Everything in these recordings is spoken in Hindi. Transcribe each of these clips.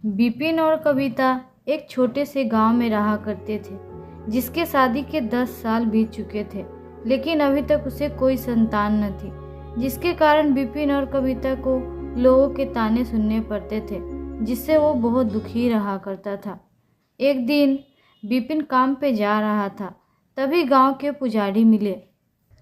विपिन और कविता एक छोटे से गांव में रहा करते थे, जिसके शादी के 10 साल बीत चुके थे, लेकिन अभी तक उसे कोई संतान न थी, जिसके कारण विपिन और कविता को लोगों के ताने सुनने पड़ते थे, जिससे वो बहुत दुखी रहा करता था। एक दिन विपिन काम पे जा रहा था, तभी गांव के पुजारी मिले।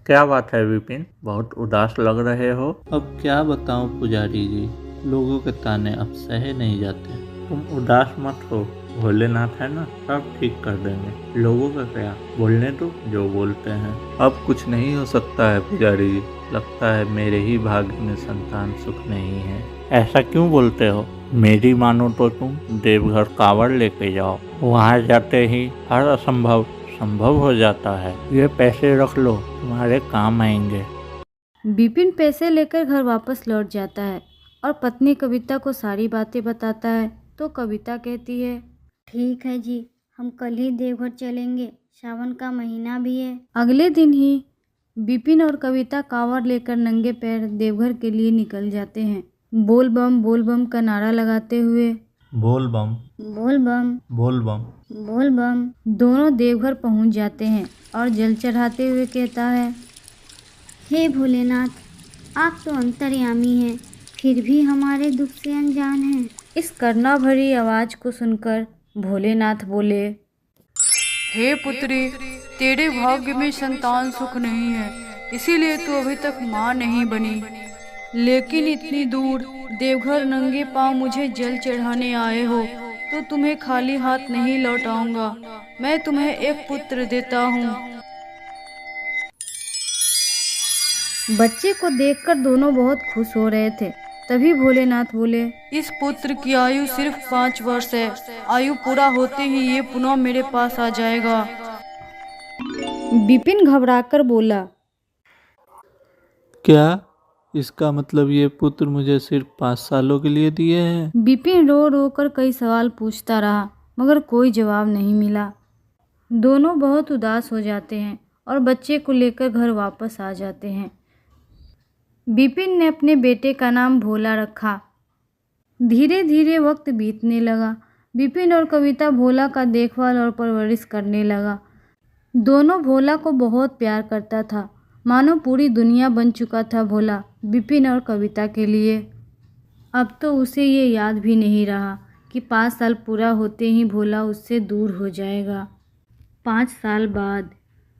क्या बात है विपिन, बहुत उदास लग रहे हो। अब क्या बताऊं पुजारी जी, लोगों के ताने अब सहे नहीं जाते। तुम उदास मत हो, भोलेनाथ है ना, सब ठीक कर देंगे। लोगों का क्या, बोलने दो जो बोलते हैं। अब कुछ नहीं हो सकता है पुजारी जी, लगता है मेरे ही भाग्य में संतान सुख नहीं है। ऐसा क्यों बोलते हो? मेरी मानो तो तुम देवघर कांवड़ लेके जाओ, वहाँ जाते ही हर असंभव संभव हो जाता है। ये पैसे रख लो, तुम्हारे काम आएंगे। विपिन पैसे लेकर घर वापस लौट जाता है और पत्नी कविता को सारी बातें बताता है, तो कविता कहती है, ठीक है जी, हम कल ही देवघर चलेंगे, सावन का महीना भी है। अगले दिन ही विपिन और कविता कांवड़ लेकर नंगे पैर देवघर के लिए निकल जाते हैं, बोल बम का नारा लगाते हुए। बोल बम बोल बम बोल बम। बोल बम। दोनों देवघर पहुंच जाते हैं और जल चढ़ाते हुए कहता है, हे भोलेनाथ, आप तो अंतर्यामी हैं, फिर भी हमारे दुख से अनजान हैं। इस करुणा भरी आवाज को सुनकर भोलेनाथ बोले, हे पुत्री, तेरे भाग्य में संतान सुख नहीं है, इसीलिए तू अभी तक माँ नहीं बनी। लेकिन इतनी दूर देवघर नंगे पांव मुझे जल चढ़ाने आए हो, तो तुम्हें खाली हाथ नहीं लौटाऊंगा। मैं तुम्हें एक पुत्र देता हूँ। बच्चे को देखकर दोनों बहुत खुश हो रहे थे। तभी भोलेनाथ बोले, इस पुत्र की आयु सिर्फ 5 वर्ष है। आयु पूरा होते ही ये पुनः मेरे पास आ जाएगा। विपिन घबराकर बोला, क्या इसका मतलब ये पुत्र मुझे सिर्फ 5 सालों के लिए दिए हैं? विपिन रो रो कर कई सवाल पूछता रहा, मगर कोई जवाब नहीं मिला। दोनों बहुत उदास हो जाते हैं और बच्चे को लेकर घर वापस आ जाते हैं। विपिन ने अपने बेटे का नाम भोला रखा। धीरे धीरे वक्त बीतने लगा। विपिन और कविता भोला का देखभाल और परवरिश करने लगा। दोनों भोला को बहुत प्यार करता था, मानो पूरी दुनिया बन चुका था भोला विपिन और कविता के लिए। अब तो उसे ये याद भी नहीं रहा कि 5 साल पूरा होते ही भोला उससे दूर हो जाएगा। 5 साल बाद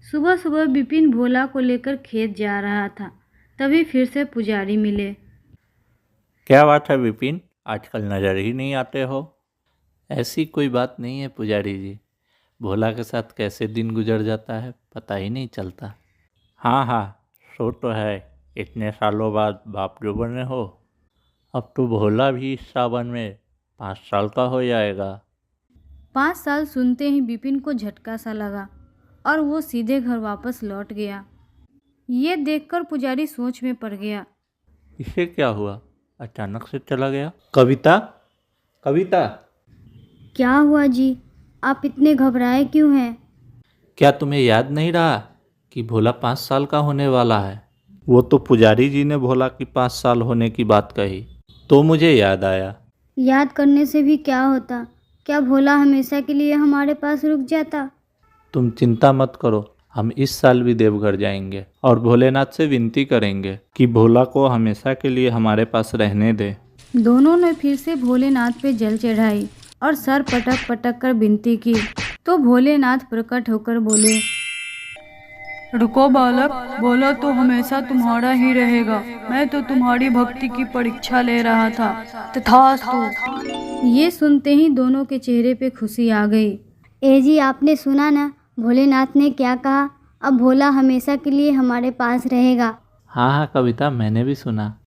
सुबह सुबह विपिन भोला को लेकर खेत जा रहा था, तभी फिर से पुजारी मिले। क्या बात है विपिन, आजकल नजर ही नहीं आते हो। ऐसी कोई बात नहीं है पुजारी जी, भोला के साथ कैसे दिन गुजर जाता है पता ही नहीं चलता। हाँ, सो तो है, इतने सालों बाद बाप जो बने हो। अब तो भोला भी इस सावन में 5 साल का हो जाएगा। 5 साल सुनते ही विपिन को झटका सा लगा और वो सीधे घर वापस लौट गया। ये देखकर पुजारी सोच में पड़ गया। इसे क्या हुआ, अचानक से चला गया। कविता, कविता, क्या हुआ जी, आप इतने घबराए क्यों हैं? क्या तुम्हें याद नहीं रहा कि भोला 5 साल का होने वाला है? वो तो पुजारी जी ने भोला की 5 साल होने की बात कही, तो मुझे याद आया। याद करने से भी क्या होता, क्या भोला हमेशा के लिए हमारे पास रुक जाता? तुम चिंता मत करो, हम इस साल भी देवघर जाएंगे और भोलेनाथ से विनती करेंगे कि भोला को हमेशा के लिए हमारे पास रहने दे। दोनों ने फिर से भोलेनाथ पे जल चढ़ाई और सर पटक पटक कर विनती की, तो भोलेनाथ प्रकट होकर बोले, रुको बालक, भोला तो हमेशा तुम्हारा ही रहेगा। मैं तो तुम्हारी भक्ति की परीक्षा ले रहा था। तथास्तु। ये सुनते ही दोनों के चेहरे पे खुशी आ गई। ए जी, आपने सुना ना भोलेनाथ ने क्या कहा? अब भोला हमेशा के लिए हमारे पास रहेगा। हाँ कविता, मैंने भी सुना।